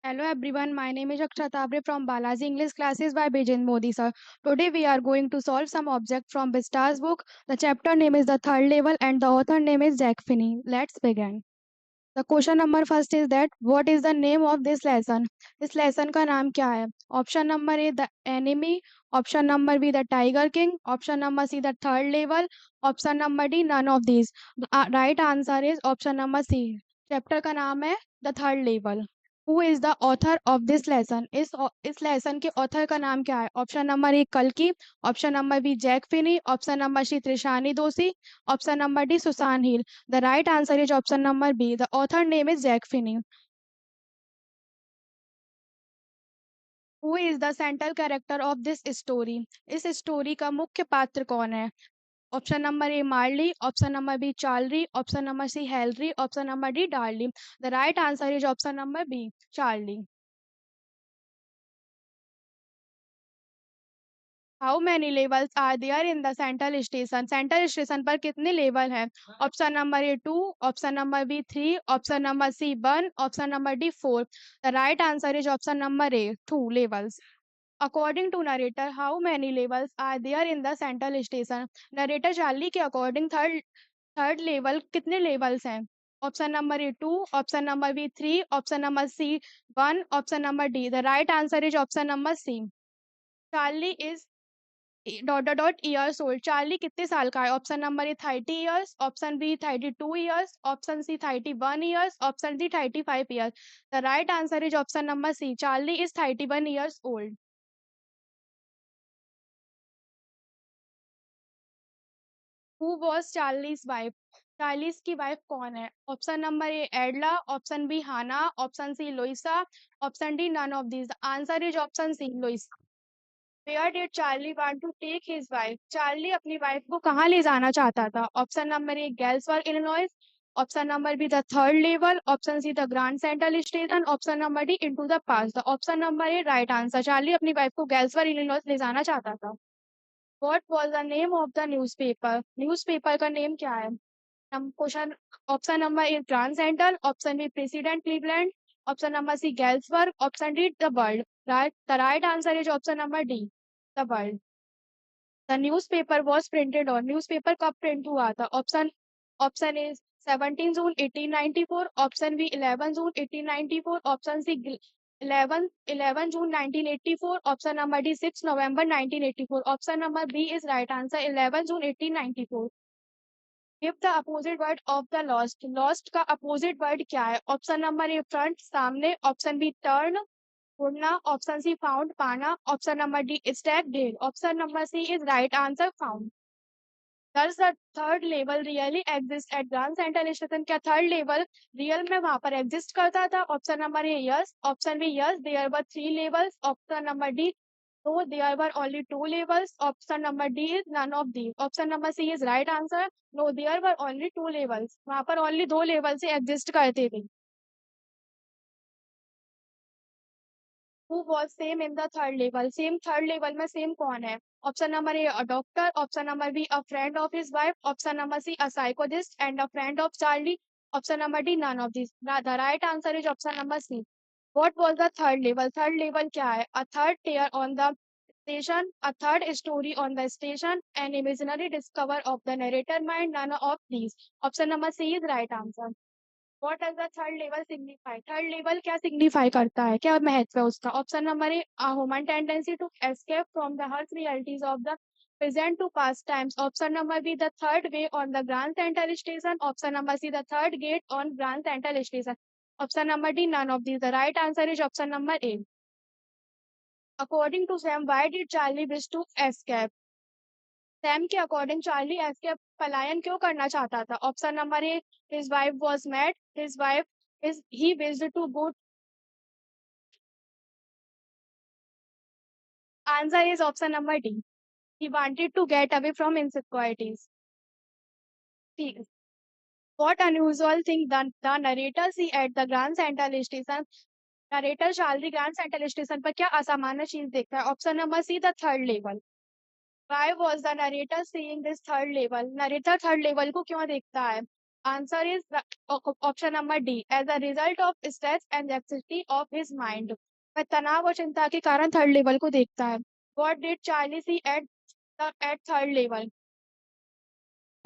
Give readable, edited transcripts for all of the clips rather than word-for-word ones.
Hello everyone, my name is Akshat Abre from Balaji English classes by Bijen Modi sir. Today we are going to solve some object from Vista's book. The chapter name is The Third Level and the author name is Jack Finney. Let's begin. The question number first is that what is the name of this lesson? इस lesson का नाम क्या है? Option number A the enemy, option number B the Tiger King, option number C the third level, option number D none of these. The right answer is option number C. Chapter का नाम है The Third Level. Who is the author of this lesson इस lesson के author का नाम क्या है? Option number A कल्कि, option number B Jack Finney, option number C Trishani Doshi, option number D Susan Hill. The right answer is option number B. The author name is Jack Finney. Who is the central character of this story? इस story का मुख्य पात्र कौन है? Option number A Marley, option number B Charlie, option number C Hilary, option number D Darley. The right answer is option number B Charlie. How many levels are there in the central station? Central station पर कितने level हैं? Option number A two, option number B three, option number C one, option number D four. The right answer is option number A two levels. According to narrator how many levels are there in the central station? Narrator Charlie के according third third level कितने लेवल्स हैं? Option number A two, option number B three, option number C one, option number D. The right answer is option number C. Charlie is dot dot dot years old. Charlie कितने साल का है? Option number A 30 years, option B 32 years, option C 31 years, option D 35 years. The right answer is option number C. Charlie is 31 years old. Who was Charlie's wife? Charlie's की wife कौन है? Option number A Adela, option B Hannah, option C Louisa, option D none of this. Answer is option C Louisa. Where did Charlie want to take his wife? Charlie अपनी wife को कहाँ ले जाना चाहता था? Option number A Galesburg Illinois, option number B the third level, option C the grand central station, option number D into the past. The option number A right answer. Charlie अपनी wife को Galesburg Illinois ले जाना चाहता था. What was the name of the newspaper? Newspaper का name क्या है? Question. Option number A grand central, option B president Cleveland, option number C Galesburg, option D the world. Right the right answer is option number D the world. The newspaper was printed on. Newspaper कब print हुआ था? Option is 17 June 1894, option B 11 June 1894, option C 11 June 1984, option number D 6 November 1984. Option number B is right answer 11 June 1894. Give the opposite word of the lost. Lost का opposite word क्या है? Option number A front सामने, option B turn ढूंढना, option C found पाना, option number D stack ढेर. Option number C is right answer found. Does the third level really exist at Grand Central Station? क्या third level real में वहां पर exist करता था? Option number A yes, option B yes there were three levels, option number D no there were only two levels, option number D is none of these. Option number C is right answer. No there were only two levels. वहां पर only दो level से exist करते थे. Who was Sam in the third level? Sam third level में Sam कौन है? Option number A a doctor, option number B a friend of his wife, option number C a psychologist and a friend of Charlie, option number D none of this. The right answer is option number C. What was the third level? Third level क्या है? A third tier on the station, a third story on the station, an imaginary discover of the narrator mind, none of these. Option number C is right answer. What does the third level signify? Third level क्या signify करता है? क्या महत्व है उसका? Option number A human tendency to escape from the harsh realities of the present to past times. Option number B the third way on the Grand Central Station. Option number C the third gate on Grand Central Station. Option number D none of these. The right answer is option number A. According to Sam, why did Charlie wish to escape? Sam के according Charlie escape पलायन क्यों करना चाहता था? Option number A his wife was mad, his wife is he wished to go. Answer is option number D. He wanted to get away from insecurities. ठीक. What unusual thing the narrator see at the grand central station? Narrator Charlie grand central station पर क्या असामान्य चीज देखता है? Option number C the third level. Why was the narrator seeing this third level? Narrator third level को क्यों देखता है? Answer is option number D. As a result of stress and anxiety of his mind. वह तनाव और चिंता के कारण थर्ड लेवल को देखता है. What did Charlie see at third level?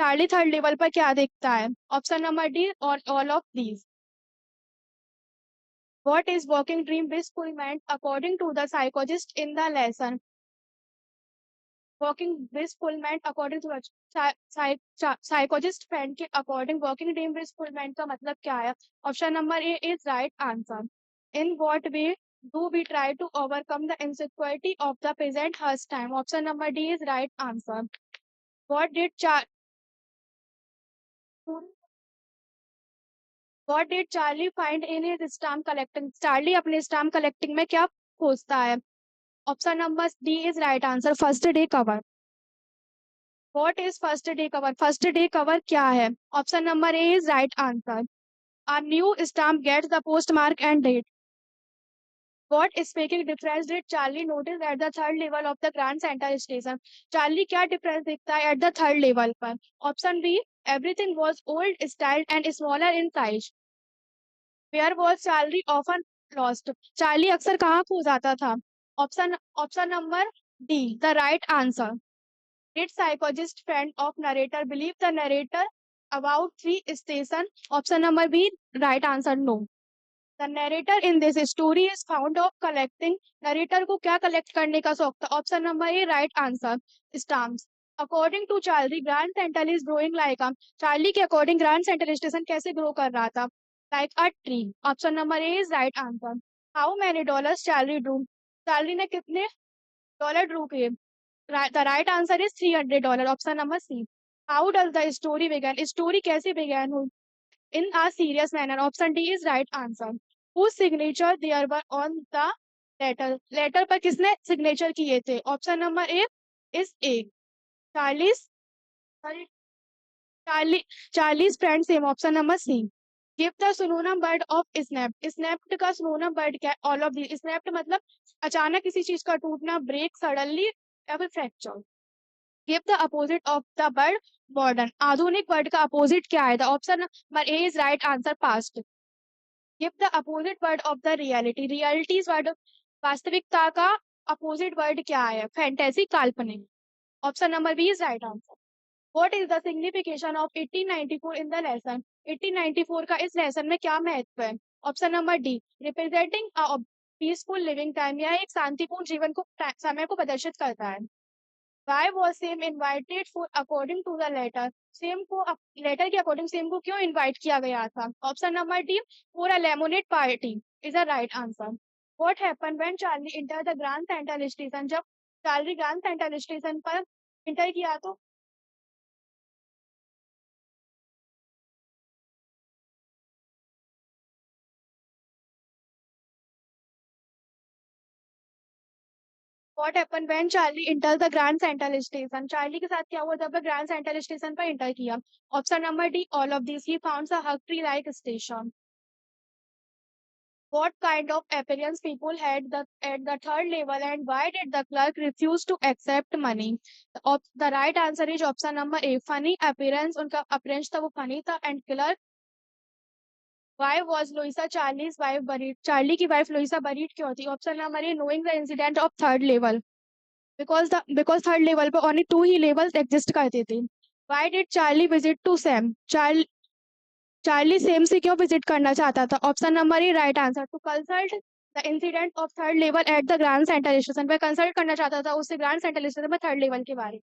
Charlie third level पर क्या देखता है? ऑप्शन नंबर डी और all of these. What is working dream blissfulment according to the psychologist in the lesson? Working blissfulment according to psychologist friend के according working dream blissfulment का मतलब क्या है? Option number A is right answer. In what way do we try to overcome the insecurity of the present hers time? Option number D is right answer. What did What did Charlie find in his stamp collecting? Charlie अपने stamp collecting में क्या खोजता है? Option number D is right answer. First day cover. What is first day cover? First day cover क्या है? Option number A is right answer. A new stamp gets the postmark and date. What speaking difference did Charlie notice at the third level of the Grand Central Station? Charlie क्या difference दिखता है at the third level पर? Option B, everything was old, styled and smaller in size. Where was Charlie often lost? Charlie अक्सर कहाँ खो जाता था? Option number D the right answer. Did psychologist friend of narrator believe the narrator about three station? Option number B right answer no. The narrator in this story is found of collecting. Narrator को क्या collect करने का शौक था? Option number A right answer. Stamps. According to Charlie, Grand Central is growing like a. Charlie के according Grand Central Station कैसे grow कर रहा था? Like a tree. Option number A is right answer. How many dollars Charlie drew? Charlie ने कितने dollar Drew किए? The right answer is $300. Option number C. How does the story begin? Story कैसे began हुई? In a serious manner. Option D is right answer. Whose signature there were on the letter? Letter पर किसने signature किए थे? Option number A is A. Charlie's sorry Charlie's friend same. Option number C. Give the synonym word of snapped. Snapped का synonym word क्या? All of these. Snapped मतलब अचानक किसी चीज का टूटना, break suddenly या फिर fracture. Give the opposite of the word modern. आधुनिक वर्ड का opposite क्या है? The option number A is right answer past. Give the opposite word of the reality. Realities word वास्तविकता का opposite word क्या है? Fantasy काल्पनिक. Option number B is right answer. What is the signification of 1894 in the lesson? 1894 का इस lesson में क्या महत्व है? Option number D. Representing a peaceful living time. यह एक शांतिपूर्ण जीवन को समय को प्रदर्शित करता है. Why was Sam invited for according to the letter? Sam को letter के according Sam को क्यों invite किया गया था? Option number D for a lemonade party is the right answer. What happened when Charlie entered the Grand Central Station? जब Charlie Grand Central Station पर enter किया तो What happened when Charlie entered the Grand Central Station? Charlie के साथ क्या हुआ जब वह Grand Central Station पर enter किया? Option number D all of these. He found a hug tree like station. What kind of appearance people had at the third level and why did the clerk refuse to accept money? The right answer is option number A. Funny appearance. उनका appearance था वो funny था and clerk. Why was Louisa Charlie's wife buried? Charlie की wife Louisa buried क्यों थी? Option number A. Knowing the incident of third level. Because third level पर only two ही levels exist करते थे. Why did Charlie visit to Sam? Charlie Sam से क्यों visit करना चाहता था? Option number A right answer. To consult the incident of third level at the grand central Station. वह consult करना चाहता था उससे ग्रैंड सेंट्रल स्टेशन में थर्ड लेवल के बारे में.